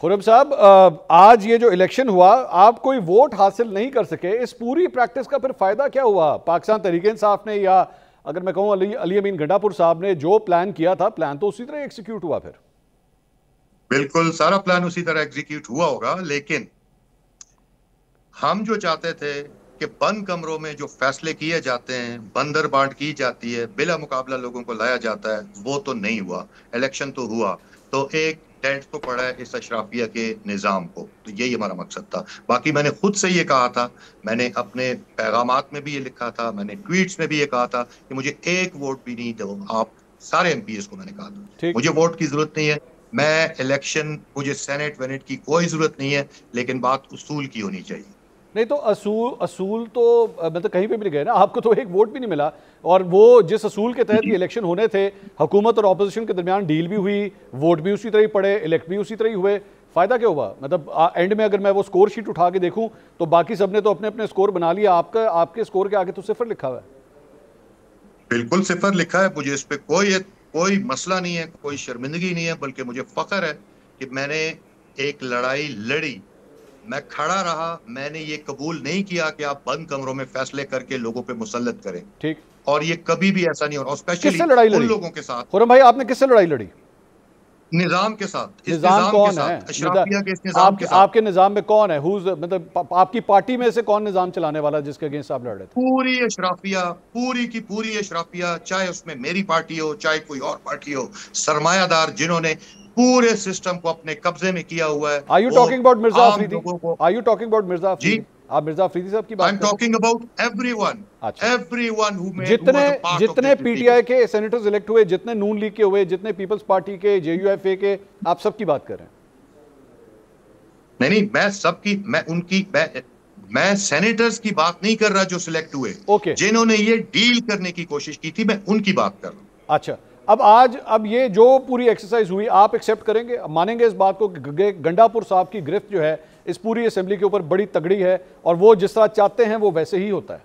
खुरम साहब, आज ये जो इलेक्शन हुआ, आप कोई वोट हासिल नहीं कर सके, इस पूरी प्रैक्टिस का फिर फायदा क्या हुआ? पाकिस्तान तहरीक इंसाफ ने, या अगर मैं कहूँ अली अमीन गंडापुर साहब ने जो प्लान किया था, प्लान तो उसी तरह एग्जीक्यूट हुआ फिर? बिल्कुल सारा प्लान उसी तरह एग्जीक्यूट हुआ होगा, लेकिन हम जो चाहते थे कि बंद कमरों में जो फैसले किए जाते हैं, बंदर बांट की जाती है, बिला मुकाबला लोगों को लाया जाता है, वो तो नहीं हुआ। इलेक्शन तो हुआ, तो एक डेंट तो पड़ा है इस अशराफिया के निजाम को। तो यही हमारा मकसद था। बाकी मैंने खुद से ये कहा था, मैंने अपने पैगामात में भी ये लिखा था, मैंने ट्वीट्स में भी ये कहा था कि मुझे एक वोट भी नहीं दो आप सारे एमपीएस को। मैंने कहा था ठीक। मुझे वोट की जरूरत नहीं है, मैं इलेक्शन, मुझे सेनेट वेनेट की कोई जरूरत नहीं है, लेकिन बात उसूल की होनी चाहिए। नहीं तो असूल असूल तो मतलब कहीं पे भी नहीं गए ना, आपको तो एक वोट भी नहीं मिला। और वो जिस असूल के तहत ये इलेक्शन होने थे, हुकूमत और अपोजिशन के दरमियान डील भी हुई, वोट भी उसी तरह ही पड़े, इलेक्ट भी उसी तरह ही हुए, फायदा क्या हुआ? मतलब एंड में अगर मैं वो स्कोर शीट उठा के देखूं तो बाकी सबने तो अपने अपने स्कोर बना लिया, आपके स्कोर के आगे तो सिफर लिखा हुआ है। बिल्कुल सिफर लिखा है। मुझे इस पे कोई कोई मसला नहीं है, कोई शर्मिंदगी नहीं है, बल्कि मुझे फख्र है कि मैंने एक लड़ाई लड़ी, मैं खड़ा रहा। मैंने ये कबूल नहीं किया कि आप बंद कमरों में फैसले करके लोगों पे मुसल्लत करें, ठीक। और ये कभी भी ऐसा नहीं होना, और किससे स्पेशली लड़ाई उन लड़ी लोगों के साथ, खुरम भाई? आपने किससे लड़ाई लड़ी? निजाम के साथ, इस निजाम निजाम के कौन है? साथ, अशराफिया के इस निजाम के साथ। आपके निजाम में कौन है? मतलब आपकी पार्टी में से कौन निजाम चलाने वाला है जिसके अगेंस्ट आप लड़ रहे थे? पूरी अशराफिया, पूरी की पूरी अशराफिया, चाहे उसमें मेरी पार्टी हो चाहे कोई और पार्टी हो, सरमायादार जिन्होंने पूरे सिस्टम को अपने कब्जे में किया हुआ है, आर यू वो टॉकिंग अबाउट मिर्जा आम अफरीदी? लोगों को। Are you talking about Mirza ji, Afridi? आप मिर्जा अफरीदी साहब की आई बात एम कर रहे टॉकिंग अबाउट एवरीवन, हैं? अच्छा। एवरीवन हु जितने वाज अ पार्ट ऑफ जितने दिस डिसीजन। पीटीआई के सेनेटर्स इलेक्ट हुए, जितने नून लीग के हुए, जितने पीपल्स पार्टी के, जेयूएफए के, आप सबकी बात कर रहे हैं? नहीं नहीं, मैं सबकी, मैं उनकी, मैं सेनेटर्स की बात नहीं कर रहा जो सिलेक्ट हुए। ओके। जिन्होंने ये डील करने की कोशिश की थी, मैं उनकी बात कर रहा हूं। अच्छा। अब ये जो पूरी एक्सरसाइज हुई, आप एक्सेप्ट करेंगे, मानेंगे इस बात को कि गंडापुर साहब की गिरफ्त जो है इस पूरी असेंबली के ऊपर बड़ी तगड़ी है, और वो जिस तरह चाहते हैं वो वैसे ही होता है?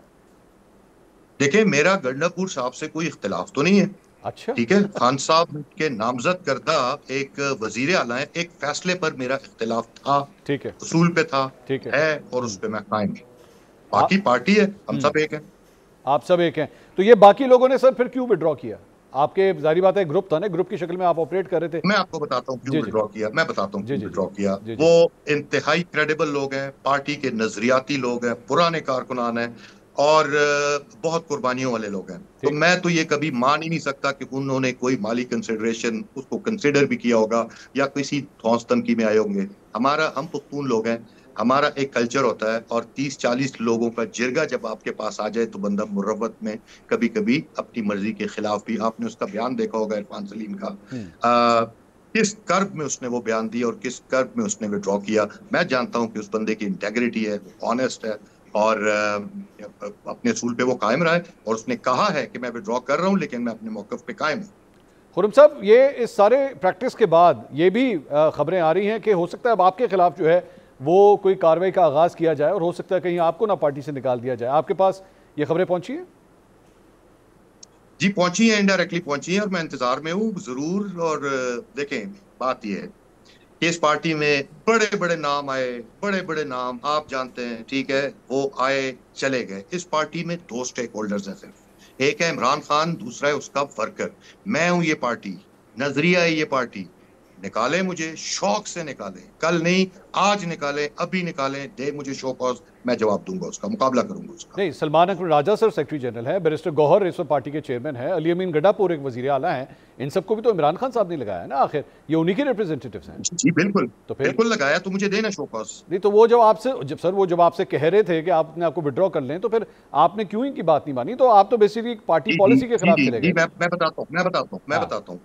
देखिए, मेरा गंडापुर साहब से कोई इख्तिलाफ तो नहीं है, अच्छा। ठीक है। खान साहब के नामजद करदा एक वजीर आला है, एक फैसले पर मेरा इख्तिलाफ था, ठीक है। उसूल पे था, ठीक है। है, और उस पे मैं कायम हूं। आ, बाकी पार्टी है, हम सब एक है। आप सब एक हैं, तो ये बाकी लोगों ने सर फिर क्यों विड्रॉ किया? आपके जाहिर बात है ग्रुप था ना, ग्रुप की शक्ल में आप ऑपरेट कर रहे थे। मैं आपको बताता हूँ क्यों जी जी। विड्रॉ किया, मैं बताता हूँ जी क्यों जी। जी विड्रॉ किया। जी। जी। वो इंतहाई क्रेडिबल लोग हैं, पार्टी के नजरियाती लोग हैं, पुराने कारकुनान हैं, और बहुत कुर्बानियों वाले लोग हैं। तो ठीक। मैं तो ये कभी मान ही नहीं सकता कि उन्होंने कोई माली कंसिडरेशन उसको कंसिडर भी किया होगा, या किसी धौंस धमकी में आए होंगे। हम पुख्तून लोग हैं, हमारा एक कल्चर होता है, और 30-40 लोगों का जिरगा जब आपके पास आ जाए तो बंदा मुर्रवत में कभी कभी अपनी मर्जी के खिलाफ भी, आपने उसका बयान देखा होगा इरफान सलीम का, किस कर्ब में उसने वो बयान दिया और किस कर्ब में उसने विड्रॉ किया। मैं जानता हूं कि उस बंदे की इंटेग्रिटी है, वो ऑनेस्ट है, और अपने असूल पे वो कायम रहा है, और उसने कहा है कि मैं विड्रॉ कर रहा हूं, लेकिन मैं अपने मौकफ पे कायम हूं। खुरम साहब, ये इस सारे प्रैक्टिस के बाद ये भी खबरें आ रही हैं कि हो सकता है अब आपके खिलाफ जो है वो कोई कार्रवाई का आगाज किया जाए, और हो सकता है कहीं आपको ना पार्टी से निकाल दिया जाए। आपके पास ये खबरें पहुंची हैं? जी पहुंची है, इनडायरेक्टली पहुंची है, और मैं इंतजार में हूँ जरूर। और देखें, बात यह है कि इस पार्टी में बड़े बड़े नाम आए, बड़े बड़े नाम आप जानते हैं, ठीक है, वो आए चले गए। इस पार्टी में दो स्टेक होल्डर्स हैं सिर्फ, एक है इमरान खान, दूसरा है उसका वर्कर। मैं हूं ये पार्टी, नजरिया है ये पार्टी। निकाले मुझे, शौक से निकाले, कल नहीं आज निकाले, अभी निकाले, दे मुझे शो कॉज, मैं जवाब दूंगा, उसका मुकाबला करूंगा उसका। नहीं, सलमान अकबर राजा सर सेक्रेटरी जनरल है, बैरिस्टर गौहर इस वक्त पार्टी के चेयरमैन है, अली अमीन गंडापुर एक वजीर आला है, इन सबको भी तो इमरान खान साहब ने लगाया है ना, आखिर ये उन्हीं के रिप्रेजेंटेटिव्स हैं। जी बिल्कुल, तो फिर बिल्कुल लगाया, तो मुझे देना शो कॉज। नहीं तो वो जब आपसे कह रहे थे कि आप अपने आपको विड्रॉ कर लें, तो फिर आपने क्यों इनकी बात नहीं मानी? तो आप तो बेसिकली पार्टी जी जी पॉलिसी के जी खिलाफ जी चले जी, गए मैं ना। मैं बताता हूँ, मैं हाँ। बताता हूँ।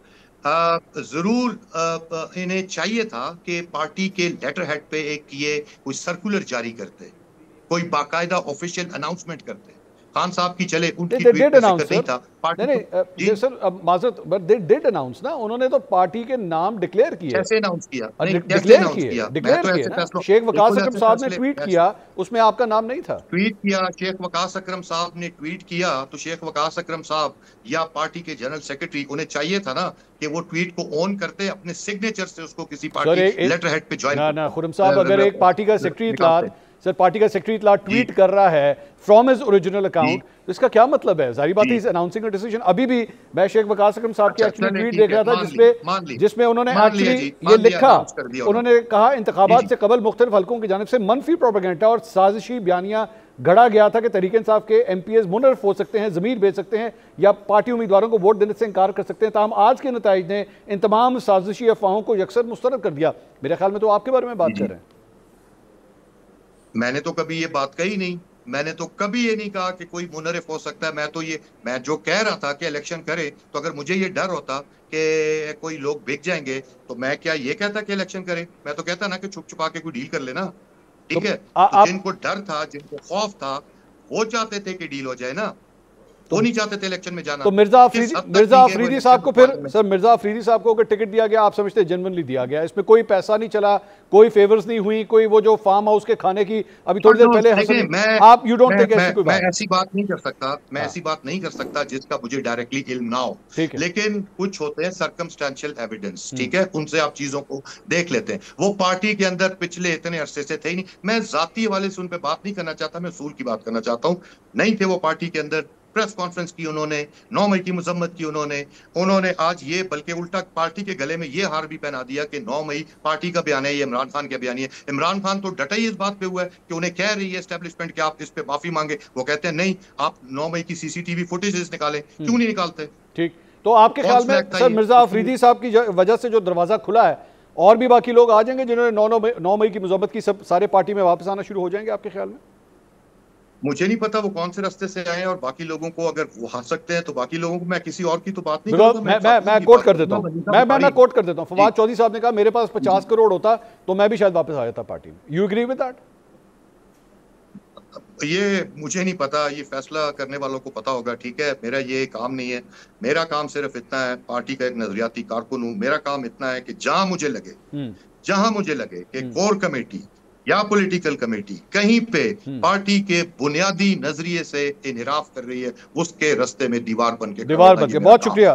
जरूर इन्हें चाहिए था कि पार्टी के लेटर हेड पे एक ये कोई सर्कुलर जारी करते, कोई बाकायदा ऑफिशियल अनाउंसमेंट करते। खान साहब की चले, उनकी they ट्वीट did में announce, जिक्र नहीं sir. था पार्टी नहीं तो जी। सर, अब माजरत, बट दे डिड अनाउंस ना, उन्होंने तो पार्टी के नाम डिक्लेयर किए, कैसे अनाउंस किया? नहीं, कैसे डिक्लेयर अनाउंस किए, किया? मैं डिक्लेयर तो किए ऐसे ना। फैसलों, शेख वकास बिल्कुल अकरम ऐसे साहब ने फैसले ट्वीट ऐसे किया, उसमें आपका नाम नहीं था। ट्वीट किया, शेख वकास अकरम साहब ने ट्वीट किया, तो शेख वकास अकरम साहब या पार्टी के जनरल सेक्रेटरी, उन्हें चाहिए था ना कि वो ट्वीट को ऑन करते, अपने सिग्नेचर से उसको किसी सर पार्टी लेटर हेड पे ज्वाइन ना खुरम साहब, अगर एक पार्टी का सेक्रेटरी निकालते। इतलात, सर पार्टी का सेक्रेटरी इतलात जी ट्वीट कर रहा है फ्रॉम हिज ओरिजिनल जी अकाउंट, तो इसका क्या मतलब है? जाहिर बात है जी। Is announcing a decision. अभी भी मैं शेख वकास अकरम साहब की अच्छा एक्चुअली चले, ट्वीट ठीक देख है, रहा था मान लिया, जिसपे मान लिया, जिसमें उन्होंने मान लिया एक्चुअली जी, ये मान लिया, लिखा, अनाउंस कर दिया उन्होंने कहा जी इंतखाबात जी। से कबल मुख्तलिफ हल्कों की जानिब से मनफी प्रोपेगेंडा और साजिशी बयानियां गढ़ा गया था कि तहरीक इंसाफ के एमपीएस मुनहरफ हो सकते हैं, जमीर बेच सकते हैं या पार्टी उम्मीदवारों को वोट देने से इनकार कर सकते हैं। ताहम आज के नताइज ने इन तमाम साजिशी अफवाहों को यकसर मुस्तरद कर दिया। मेरे ख्याल में तो आपके बारे में जी बात कर जी। रहे हैं। मैंने तो कभी ये बात कही नहीं, मैंने तो कभी ये नहीं कहा कि कोई मुनरिफ हो सकता है। मैं जो कह रहा था कि इलेक्शन करे, तो अगर मुझे ये डर होता कि कोई लोग बिक जाएंगे, तो मैं क्या ये कहता कि इलेक्शन करे? मैं तो कहता ना कि छुप छुपा के कोई डील कर लेना, ठीक तो है। तो आप जिनको डर था, जिनको खौफ था, वो चाहते थे कि डील हो जाए ना, तो वो नहीं चाहते थे इलेक्शन में जाना। तो किस हद तक नहीं गए वो मिर्जा इलेक्शन साहब को उस फिर, बारे में। सर मिर्जा अफरीदी साहब को अगर टिकट दिया गया, आप समझते हैं जेन्युइनली दिया गया, इसमें कोई पैसा नहीं चला, कोई फेवर्स नहीं हुई, कोई वो जो फार्म हाउस के खाने की अभी थोड़ी देर पहले देखें, हसन, आप यू डोंट टेक ऐसी कोई मैं बात? ऐसी बात नहीं कर सकता, मैं हाँ ऐसी बात नहीं कर सकता जिसका मुझे डायरेक्टली इल्म ना हो। ठीक है। लेकिन कुछ होते हैं सर्कमस्टेंशियल एविडेंस, हम्म। ठीक है, उनसे आप चीजों को देख लेते हैं। वो पार्टी के अंदर पिछले इतने अरसे से थे ही नहीं। मैं जाती हवाले से उन पे बात नहीं करना चाहता, मैं उसूल की बात करना चाहता हूँ। नहीं थे वो पार्टी के अंदर, प्रेस कॉन्फ्रेंस की उन्होंने, 9 मई की मजम्मत की उन्होंने आज ये, बल्कि उल्टा पार्टी के गले में ये हार भी पहना दिया कि 9 मई पार्टी का बयान है, ये इमरान खान का बयान है। इमरान खान तो डटा ही इस बात पे हुआ है कि उन्हें कह रही है एस्टेब्लिशमेंट कि आप इस पे माफी मांगे। वो कहते हैं नहीं, आप 9 मई की सीसीटीवी फुटेजेस निकालें। क्यों नहीं निकालते? ठीक, तो आपके ख्याल फॉल्स में फ्लैग था सर ये। मिर्जा अफरीदी साहब की वजह से जो दरवाजा खुला है, और भी बाकी लोग आ जाएंगे जिन्होंने 9 मई की मजम्मत की, सब सारे पार्टी में वापस आना शुरू हो जाएंगे आपके ख्याल में? मुझे नहीं पता वो कौन से रास्ते से आए, और बाकी लोगों को अगर वो आ सकते हैं तो बाकी लोगों को, मैं किसी और की तो बात नहीं करूंगा। मैं कोट कर देता हूँ, मैं कोट कर देता हूँ। फवाद चौधरी साहब ने कहा मेरे पास 50 करोड़ होता तो मैं भी शायद वापस आ जाता पार्टी में। You agree with that? ये मुझे नहीं पता, ये फैसला करने वालों को पता होगा, ठीक है। मेरा ये काम नहीं है। मेरा काम सिर्फ इतना है, पार्टी का एक नजरियाती कारकुन हूं, मेरा काम इतना है कि जहां मुझे लगे कि कोर कमेटी या पॉलिटिकल कमेटी कहीं पे पार्टी के बुनियादी नजरिए से इनहिराफ कर रही है, उसके रास्ते में दीवार बन के बहुत शुक्रिया।